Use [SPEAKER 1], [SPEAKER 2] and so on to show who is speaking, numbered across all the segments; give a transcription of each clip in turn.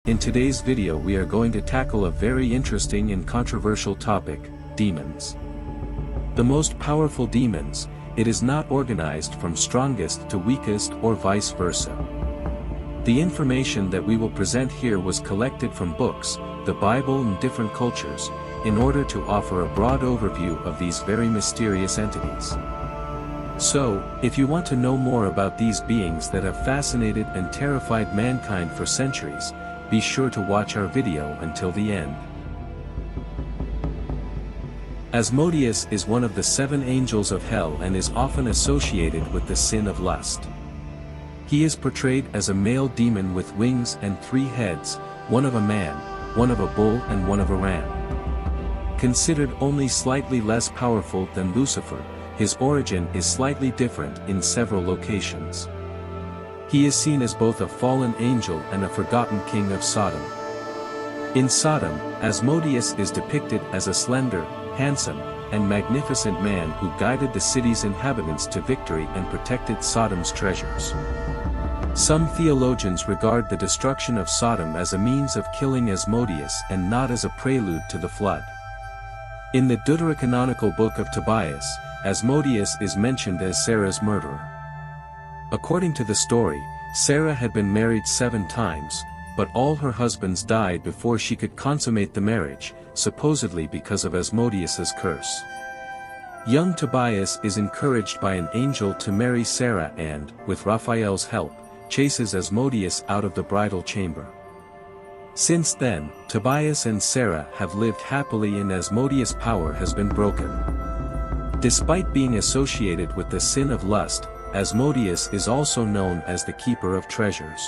[SPEAKER 1] In today's video we are going to tackle a very interesting and controversial topic, demons. The most powerful demons, it is not organized from strongest to weakest or vice versa. The information that we will present here was collected from books, the Bible and different cultures, in order to offer a broad overview of these very mysterious entities. So, if you want to know more about these beings that have fascinated and terrified mankind for centuries, be sure to watch our video until the end. Asmodeus is one of the 7 angels of hell and is often associated with the sin of lust. He is portrayed as a male demon with wings and 3 heads, one of a man, one of a bull and one of a ram. Considered only slightly less powerful than Lucifer, his origin is slightly different in several locations. He is seen as both a fallen angel and a forgotten king of Sodom. In Sodom, Asmodeus is depicted as a slender, handsome, and magnificent man who guided the city's inhabitants to victory and protected Sodom's treasures. Some theologians regard the destruction of Sodom as a means of killing Asmodeus and not as a prelude to the flood. In the deuterocanonical book of Tobias, Asmodeus is mentioned as Sarah's murderer. According to the story, Sarah had been married 7 times, but all her husbands died before she could consummate the marriage, supposedly because of Asmodeus's curse. Young Tobias is encouraged by an angel to marry Sarah and, with Raphael's help, chases Asmodeus out of the bridal chamber. Since then, Tobias and Sarah have lived happily and Asmodeus' power has been broken. Despite being associated with the sin of lust, Asmodeus is also known as the keeper of treasures.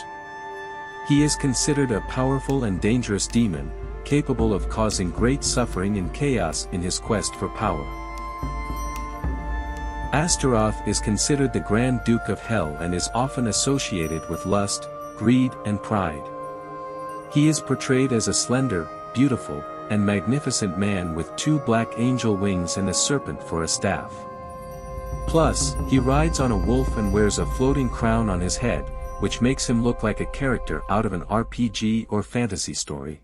[SPEAKER 1] He is considered a powerful and dangerous demon, capable of causing great suffering and chaos in his quest for power. Astaroth is considered the Grand Duke of Hell and is often associated with lust, greed and pride. He is portrayed as a slender, beautiful, and magnificent man with 2 black angel wings and a serpent for a staff. Plus, he rides on a wolf and wears a floating crown on his head, which makes him look like a character out of an RPG or fantasy story.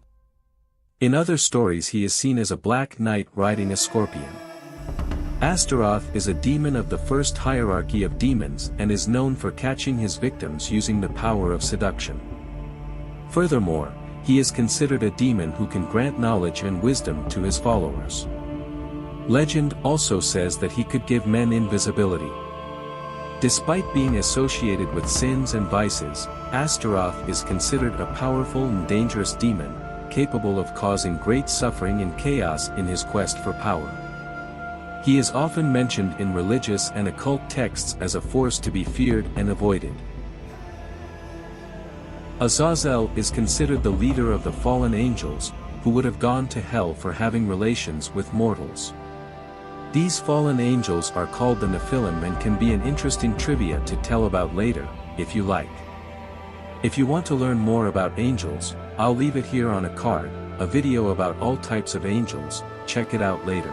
[SPEAKER 1] In other stories he is seen as a black knight riding a scorpion. Astaroth is a demon of the first hierarchy of demons and is known for catching his victims using the power of seduction. Furthermore, he is considered a demon who can grant knowledge and wisdom to his followers. Legend also says that he could give men invisibility. Despite being associated with sins and vices, Astaroth is considered a powerful and dangerous demon, capable of causing great suffering and chaos in his quest for power. He is often mentioned in religious and occult texts as a force to be feared and avoided. Azazel is considered the leader of the fallen angels, who would have gone to hell for having relations with mortals. These fallen angels are called the Nephilim and can be an interesting trivia to tell about later, if you like. If you want to learn more about angels, I'll leave it here on a card, a video about all types of angels, check it out later.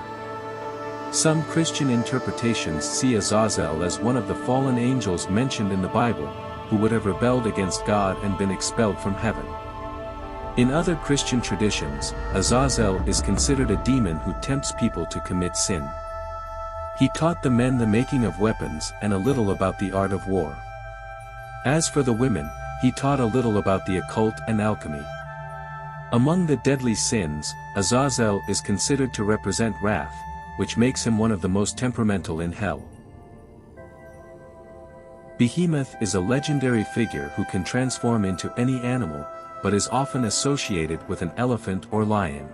[SPEAKER 1] Some Christian interpretations see Azazel as one of the fallen angels mentioned in the Bible, who would have rebelled against God and been expelled from heaven. In other Christian traditions, Azazel is considered a demon who tempts people to commit sin. He taught the men the making of weapons and a little about the art of war. As for the women, he taught a little about the occult and alchemy. Among the deadly sins, Azazel is considered to represent wrath, which makes him one of the most temperamental in hell. Behemoth is a legendary figure who can transform into any animal, but is often associated with an elephant or lion.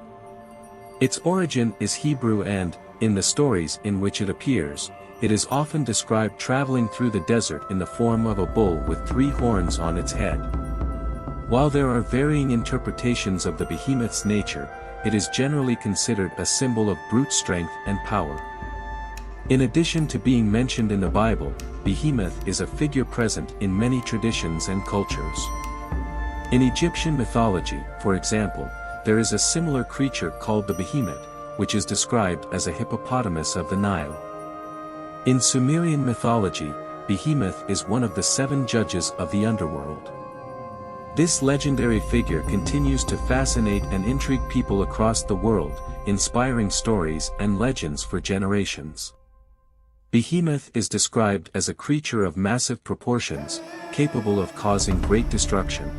[SPEAKER 1] Its origin is Hebrew and, in the stories in which it appears, it is often described traveling through the desert in the form of a bull with 3 horns on its head. While there are varying interpretations of the behemoth's nature, it is generally considered a symbol of brute strength and power. In addition to being mentioned in the Bible, Behemoth is a figure present in many traditions and cultures. In Egyptian mythology, for example, there is a similar creature called the Behemoth, which is described as a hippopotamus of the Nile. In Sumerian mythology, Behemoth is one of the 7 judges of the underworld. This legendary figure continues to fascinate and intrigue people across the world, inspiring stories and legends for generations. Behemoth is described as a creature of massive proportions, capable of causing great destruction.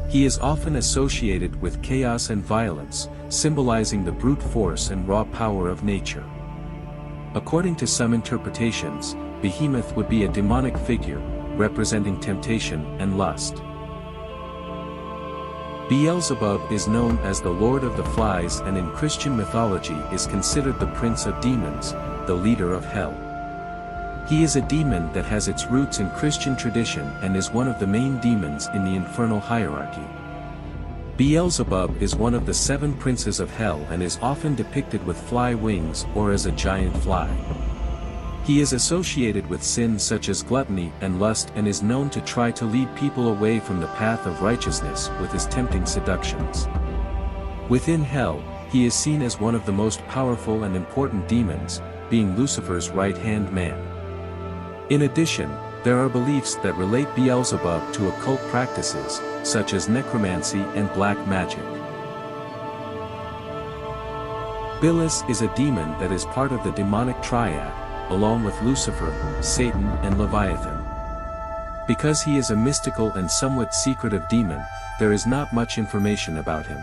[SPEAKER 1] He is often associated with chaos and violence, symbolizing the brute force and raw power of nature. According to some interpretations, Behemoth would be a demonic figure, representing temptation and lust. Beelzebub is known as the Lord of the Flies and in Christian mythology is considered the prince of demons, the leader of hell. He is a demon that has its roots in Christian tradition and is one of the main demons in the infernal hierarchy. Beelzebub is one of the 7 princes of hell and is often depicted with fly wings or as a giant fly. He is associated with sins such as gluttony and lust and is known to try to lead people away from the path of righteousness with his tempting seductions. Within hell, he is seen as one of the most powerful and important demons, being Lucifer's right-hand man. In addition, there are beliefs that relate Beelzebub to occult practices, such as necromancy and black magic. Bilis is a demon that is part of the demonic triad, along with Lucifer, Satan and Leviathan. Because he is a mystical and somewhat secretive demon, there is not much information about him.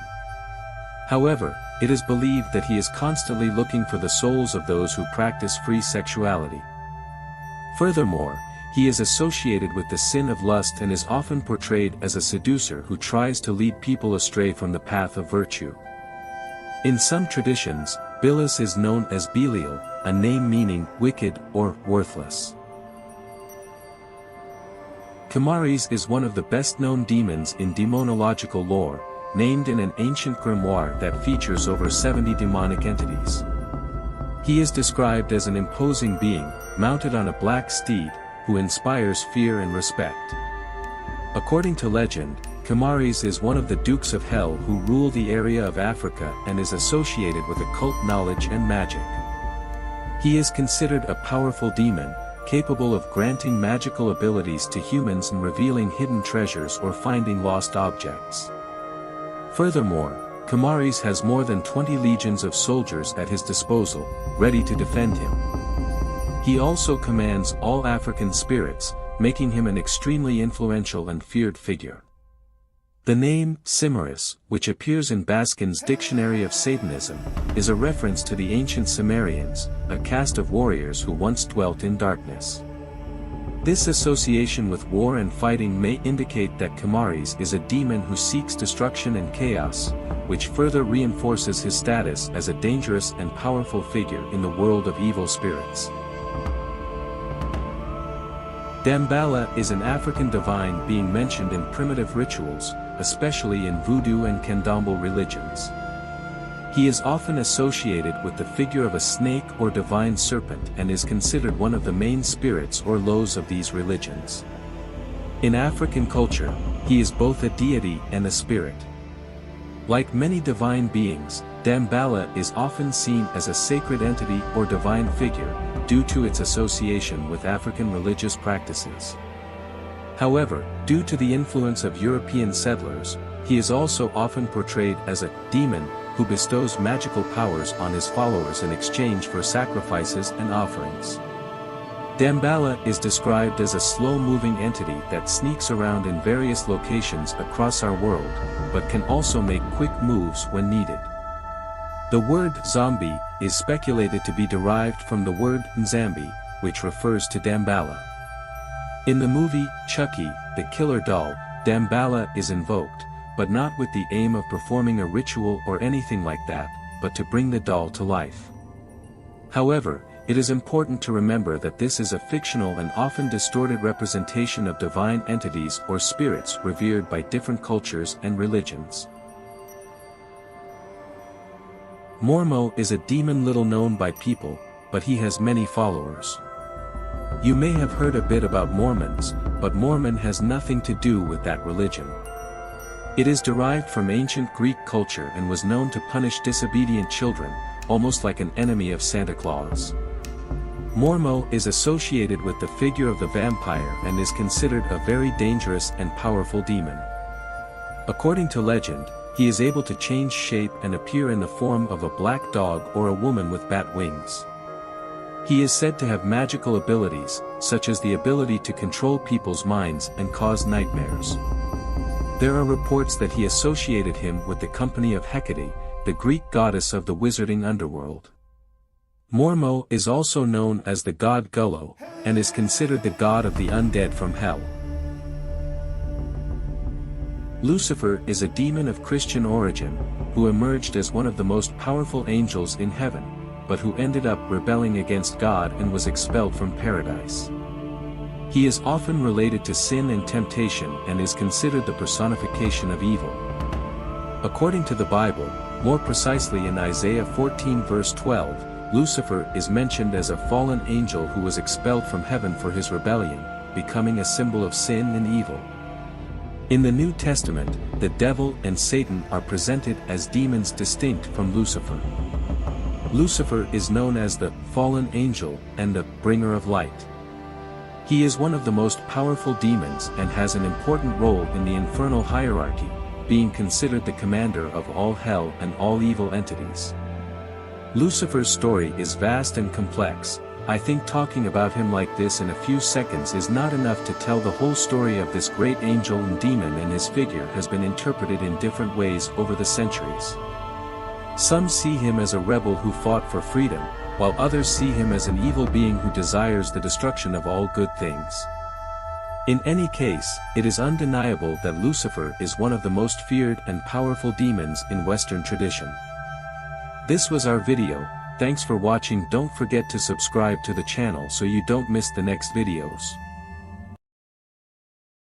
[SPEAKER 1] However, it is believed that he is constantly looking for the souls of those who practice free sexuality. Furthermore, he is associated with the sin of lust and is often portrayed as a seducer who tries to lead people astray from the path of virtue. In some traditions, Bilis is known as Belial, a name meaning wicked or worthless. Kamaris is one of the best-known demons in demonological lore, named in an ancient grimoire that features over 70 demonic entities. He is described as an imposing being, mounted on a black steed, who inspires fear and respect. According to legend, Kamaris is one of the dukes of hell who rule the area of Africa and is associated with occult knowledge and magic. He is considered a powerful demon, capable of granting magical abilities to humans and revealing hidden treasures or finding lost objects. Furthermore, Kamaris has more than 20 legions of soldiers at his disposal, ready to defend him. He also commands all African spirits, making him an extremely influential and feared figure. The name, Cimmerius, which appears in Baskin's Dictionary of Satanism, is a reference to the ancient Cimmerians, a caste of warriors who once dwelt in darkness. This association with war and fighting may indicate that Kamaris is a demon who seeks destruction and chaos, which further reinforces his status as a dangerous and powerful figure in the world of evil spirits. Damballa is an African divine being mentioned in primitive rituals, especially in Voodoo and Candomblé religions. He is often associated with the figure of a snake or divine serpent and is considered one of the main spirits or lows of these religions. In African culture, he is both a deity and a spirit. Like many divine beings, Damballa is often seen as a sacred entity or divine figure, due to its association with African religious practices. However, due to the influence of European settlers, he is also often portrayed as a demon who bestows magical powers on his followers in exchange for sacrifices and offerings. Damballa is described as a slow-moving entity that sneaks around in various locations across our world, but can also make quick moves when needed. The word zombie is speculated to be derived from the word Nzambi, which refers to Damballa. In the movie Chucky, the Killer Doll, Damballa is invoked, but not with the aim of performing a ritual or anything like that, but to bring the doll to life. However, it is important to remember that this is a fictional and often distorted representation of divine entities or spirits revered by different cultures and religions. Mormo is a demon little known by people, but he has many followers. You may have heard a bit about Mormons, but Mormon has nothing to do with that religion. It is derived from ancient Greek culture and was known to punish disobedient children, almost like an enemy of Santa Claus. Mormo is associated with the figure of the vampire and is considered a very dangerous and powerful demon. According to legend, he is able to change shape and appear in the form of a black dog or a woman with bat wings. He is said to have magical abilities, such as the ability to control people's minds and cause nightmares. There are reports that he associated him with the company of Hecate, the Greek goddess of the wizarding underworld. Mormo is also known as the god Gullo, and is considered the god of the undead from hell. Lucifer is a demon of Christian origin, who emerged as one of the most powerful angels in heaven, but who ended up rebelling against God and was expelled from paradise. He is often related to sin and temptation and is considered the personification of evil. According to the Bible, more precisely in Isaiah 14 verse 12, Lucifer is mentioned as a fallen angel who was expelled from heaven for his rebellion, becoming a symbol of sin and evil. In the New Testament, the devil and Satan are presented as demons distinct from Lucifer. Lucifer is known as the fallen angel and the bringer of light. He is one of the most powerful demons and has an important role in the infernal hierarchy, being considered the commander of all hell and all evil entities. Lucifer's story is vast and complex. I think talking about him like this in a few seconds is not enough to tell the whole story of this great angel and demon, and his figure has been interpreted in different ways over the centuries. Some see him as a rebel who fought for freedom, while others see him as an evil being who desires the destruction of all good things. In any case, it is undeniable that Lucifer is one of the most feared and powerful demons in Western tradition. This was our video. Thanks for watching. Don't forget to subscribe to the channel so you don't miss the next videos.